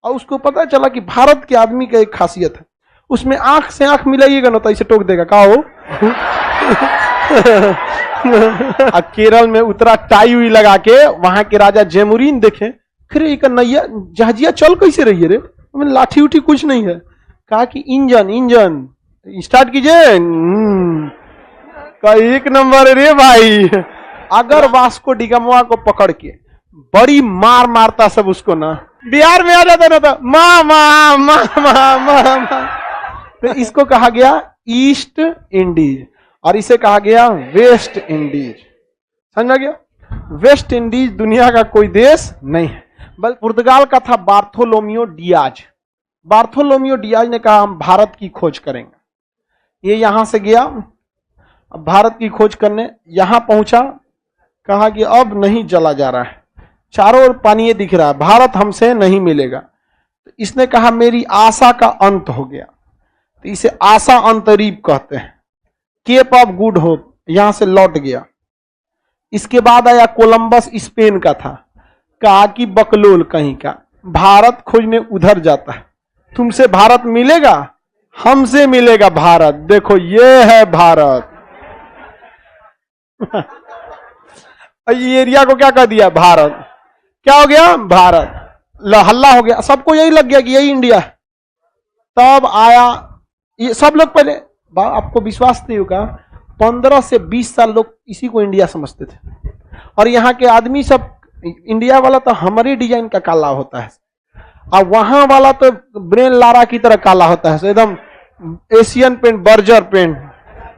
और उसको पता चला कि भारत के आदमी का एक खासियत है, उसमें आंख से आंख मिलाइएगा ना तो ऐसे टोक देगा, का हो। केरल में उतरा टाई हुई लगा के, वहां के राजा जैमुरीन देखे, अरे एक नैया जहाजिया चल कैसे रही है रे, लाठी उठी कुछ नहीं है। कहा कि इंजन स्टार्ट कीजिए, का एक नंबर रे भाई। अगर वास्को डिगामा को पकड़ के बड़ी मार मारता सब उसको ना, बिहार में आ जाता ना तो मामा। तो इसको कहा गया ईस्ट इंडीज और इसे कहा गया वेस्ट इंडीज। समझ में गया? वेस्ट इंडीज दुनिया का कोई देश नहीं है, बल्कि पुर्तगाल का था बार्थोलोमियो डियाज। बार्थोलोमियो डियाज ने कहा हम भारत की खोज करेंगे। ये यहां से गया भारत की खोज करने, यहां पहुंचा, कहा कि अब नहीं चला जा रहा है, चारों ओर पानी दिख रहा है, भारत हमसे नहीं मिलेगा। तो इसने कहा मेरी आशा का अंत हो गया। तो इसे आशा अंतरीप कहते हैं। केप ऑफ गुड होप, यहां से लौट गया। इसके बाद आया कोलंबस, स्पेन का था, कहा कि बकलोल कहीं का, भारत खोजने उधर जाता है, तुमसे भारत मिलेगा, हमसे मिलेगा भारत। देखो ये है भारत। ये एरिया को क्या कह दिया? भारत। क्या हो गया? भारत। हल्ला हो गया, सबको यही लग गया कि यही इंडिया है। तब आया ये सब लोग, पहले आपको विश्वास नहीं होगा, 15 से 20 साल लोग इसी को इंडिया समझते थे। और यहाँ के आदमी सब, इंडिया वाला तो हमारे डिजाइन का काला होता है, और वहां वाला तो ब्रेन लारा की तरह काला होता है, एकदम एशियन पेंट, बर्जर पेंट,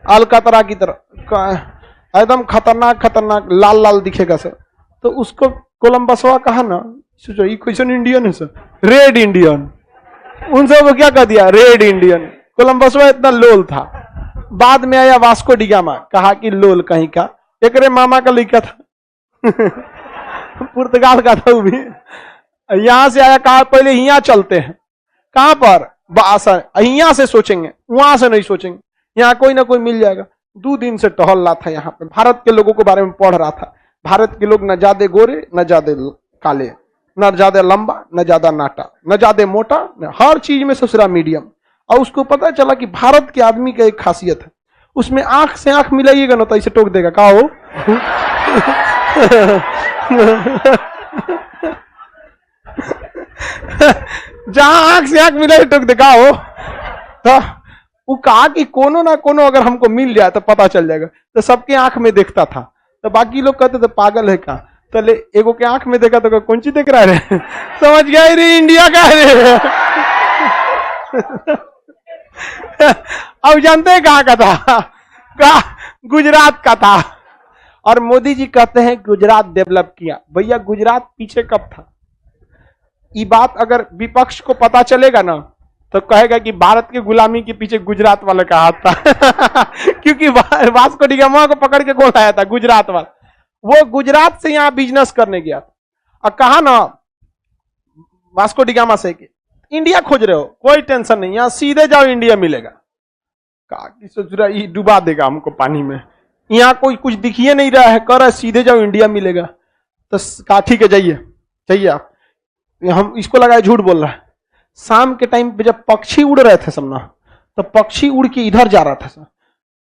अलकतरा की तरह एकदम खतरनाक लाल लाल दिखेगा सर। तो उसको कोलंबसवा कहा ना, सोचो ये क्वेश्चन इंडियन है सर, रेड इंडियन। उन सबको क्या कह दिया? Red Indian. कोलंबसवा इतना लोल था। बाद में आया वास्को डिगामा, कहा कि लोल कहीं का, एक रे मामा का लिखा था। पुर्तगाल का था वो भी। यहां से आया, कहा पहले यहाँ चलते हैं। कहां पर? यहां से सोचेंगे, वहां से नहीं सोचेंगे, यहाँ कोई ना कोई मिल जाएगा। 2 दिन से टहल रहा था यहाँ पे, भारत के लोगों के बारे में पढ़ रहा था। भारत के लोग न ज्यादा गोरे न ज्यादा काले, न ज्यादा लंबा न ज्यादा नाटा, न ज्यादा मोटा, हर चीज में ससुरा मीडियम। और उसको पता चला कि भारत के आदमी का एक खासियत है, उसमें आंख से आंख मिलाइएगा ना तो ऐसे टोक देगा, का हो। जहां आंख से आंख मिलाई टोक देगा हो। तो वो कहा कि कोनो ना कोनो अगर हमको मिल जाए तो पता चल जाएगा। तो सबके आंख में देखता था, तो बाकी लोग कहते थे पागल है का। तो ले एगो के आंख में देखा तो कौन सी देख रहा है? समझ गया रे, इंडिया का है। अब जानते हैं कहां का था? गुजरात का था। और मोदी जी कहते हैं गुजरात डेवलप किया। भैया गुजरात पीछे कब था? ये बात अगर विपक्ष को पता चलेगा ना तो कहेगा कि भारत की गुलामी के पीछे गुजरात वाले का हाथ था। क्योंकि वास्को डिगामा को पकड़ के कौन आया था? गुजरात वाला। वो गुजरात से यहां बिजनेस करने गया था और कहा ना वास्को डिगामा से कि इंडिया खोज रहे हो, कोई टेंशन नहीं, यहां सीधे जाओ इंडिया मिलेगा। कहा कि सोच रहा ये डुबा देगा हमको पानी में, यहाँ कोई कुछ दिखिए नहीं रहा है, कर सीधे जाओ इंडिया मिलेगा। तो कहा ठीक है जाइए आप। हम इसको लगा झूठ बोल रहा है। शाम के टाइम पे जब पक्षी उड़ रहे थे सब ना, तो पक्षी उड़ के इधर जा रहा था सर।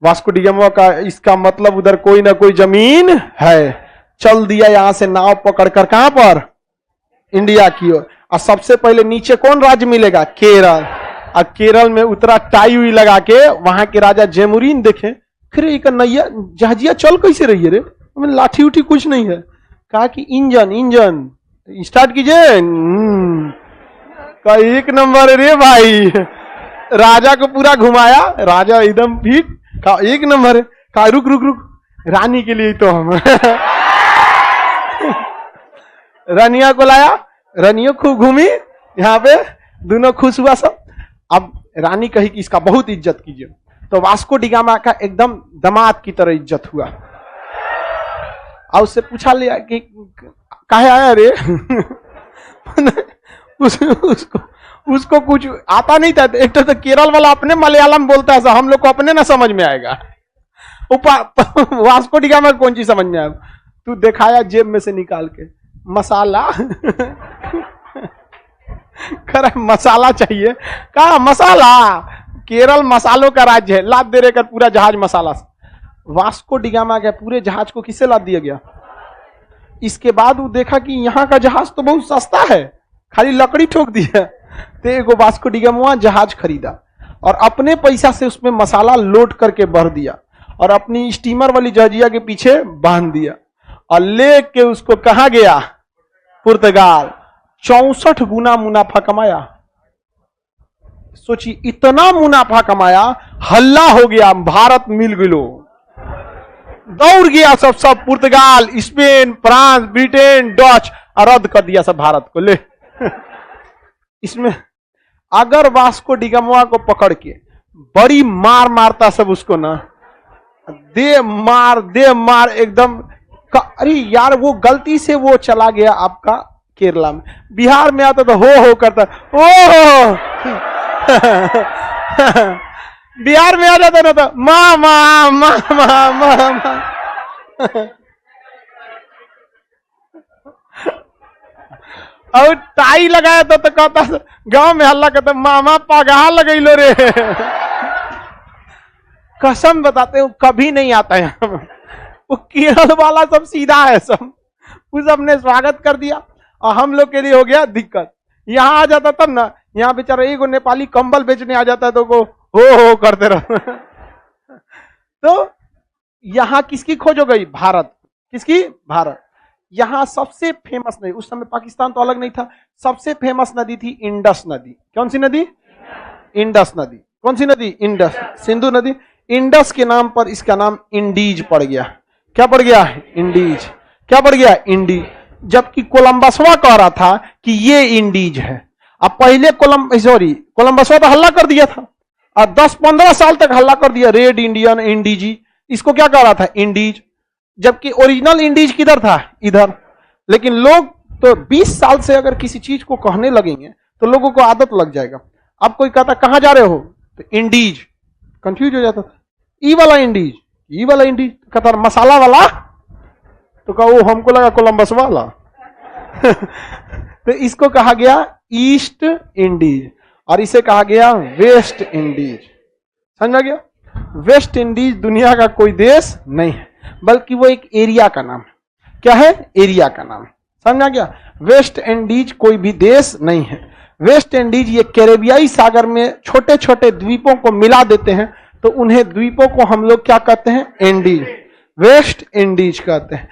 वास्को डिगामा का इसका मतलब उधर कोई ना कोई जमीन है। चल दिया यहां से नाव पकड़कर, कहां पर? इंडिया की ओर। और सबसे पहले नीचे कौन राज्य मिलेगा? केरल। और केरल में उतरा टाई हुई लगा के, वहां के राजा जैमुरीन देखे, अरे एक नैया जहाजिया चल कैसे रही है रे, लाठी उठी कुछ नहीं है। कहा कि इंजन स्टार्ट कीजिए, का एक नंबर रे भाई। राजा को पूरा घुमाया, राजा एकदम फिट, का एक नंबर है। का रुक रानी के लिए तो हम। रानिया को लाया, रानियों खूब घूमी, यहाँ पे दोनों खुश हुआ सब। अब रानी कही कि इसका बहुत इज्जत कीजिए। तो वास्को डिगामा का एकदम दामाद की तरह इज्जत हुआ। और उससे पूछा लिया कि काहे आया रे? उसको कुछ आता नहीं था। एक तो केरल वाला अपने मलयालम बोलता है, हम लोग को अपने ना समझ में आएगा। वास्को डिगामा कौन चीज समझ में आएगा? तू दिखाया जेब में से निकाल के मसाला। कह रहा है मसाला चाहिए। कहा मसाला, केरल मसालों का राज्य है, लाद दे रहे पूरा जहाज मसाला से। वास्को डिगामा गया, पूरे जहाज को किससे लाद दिया गया? इसके बाद वो देखा कि यहाँ का जहाज तो बहुत सस्ता है, खाली लकड़ी ठोक दी है। तो एगो वास्को डिगामा जहाज खरीदा और अपने पैसा से उसमें मसाला लोड करके भर दिया और अपनी स्टीमर वाली जहाजिया के पीछे बांध दिया और लेके उसको कहा गया? पुर्तगाल। 64 गुना मुनाफा कमाया। सोचिए, इतना मुनाफा कमाया, हल्ला हो गया, भारत मिल गलो, दौड़ गया सब पुर्तगाल, स्पेन, फ्रांस, ब्रिटेन, डच, रद्द कर दिया सब भारत को। ले इसमें अगर वास्को डिगामा को पकड़ के बड़ी मार मारता सब उसको ना, दे मार एकदम। अरे यार, वो गलती से वो चला गया आपका केरला में, बिहार में आता तो हो करता, ओ बिहार में आ जाता ना तो मामा। और टाई लगाया तो कहता, गांव में हल्ला करता, मामा पगार लगैलो रे। कसम बताते हो कभी नहीं आता यहाँ। वो केरल वाला सब सीधा है, सब उस सबने स्वागत कर दिया और हम लोग के लिए हो गया दिक्कत। यहाँ आ जाता तब ना, यहाँ बेचारा एक नेपाली कंबल बेचने आ जाता है तो को हो करते रहो। तो यहाँ किसकी खोज हो गई? भारत। किसकी? भारत। यहाँ सबसे फेमस नदी, उस समय पाकिस्तान तो अलग नहीं था, सबसे फेमस नदी थी इंडस नदी। कौन सी नदी? इंडस नदी। कौन सी नदी? इंडस। सिंधु नदी। इंडस के नाम पर इसका नाम इंडीज पड़ गया। क्या पड़ गया? इंडीज। क्या पड़ गया? इंडीज। जबकि कोलंबसवा कह रहा था कि ये इंडीज है। अब पहले कोलंबसवा तो हल्ला कर दिया था और 10-15 साल तक हल्ला कर दिया, रेड इंडियन, इंडीजी। इसको क्या कह रहा था? इंडीज। जबकि ओरिजिनल इंडीज किधर था? इधर। लेकिन लोग तो 20 साल से अगर किसी चीज को कहने लगेंगे तो लोगों को आदत लग जाएगा। अब कोई कहता कहां जा रहे हो तो इंडीज, कंफ्यूज हो जाता था। ई वाला इंडीज, ई वाला इंडीज, कहता मसाला वाला, तो कहा वो हमको लगा कोलंबस वाला। तो इसको कहा गया ईस्ट इंडीज और इसे कहा गया वेस्ट इंडीज। समझ में गया? वेस्ट इंडीज दुनिया का कोई देश नहीं है, बल्कि वो एक एरिया का नाम है। क्या है? एरिया का नाम है। समझ में गया? वेस्ट इंडीज कोई भी देश नहीं है। वेस्ट इंडीज ये कैरेबियाई सागर में छोटे छोटे द्वीपों को मिला देते हैं, तो उन्हें द्वीपों को हम लोग क्या कहते हैं? इंडीज, वेस्ट इंडीज कहते हैं।